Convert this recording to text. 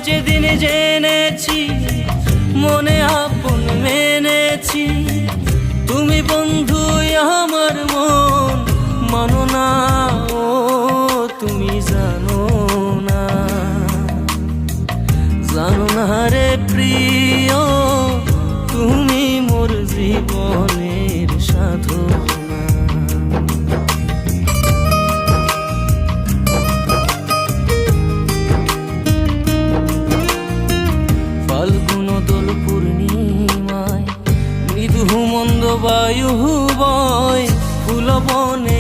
যেদিন জেনেছি মনে আপন মেনেছি, তুমি বন্ধু আমার মন মানো না, ও তুমি জানো না, জানো না রে প্রিয়, তুমি মোর জীবনের সাধনা। ফাল্গুন দোল পূর্ণিমায় মৃদু মন্দ বায়ু বয়, ফুল বনে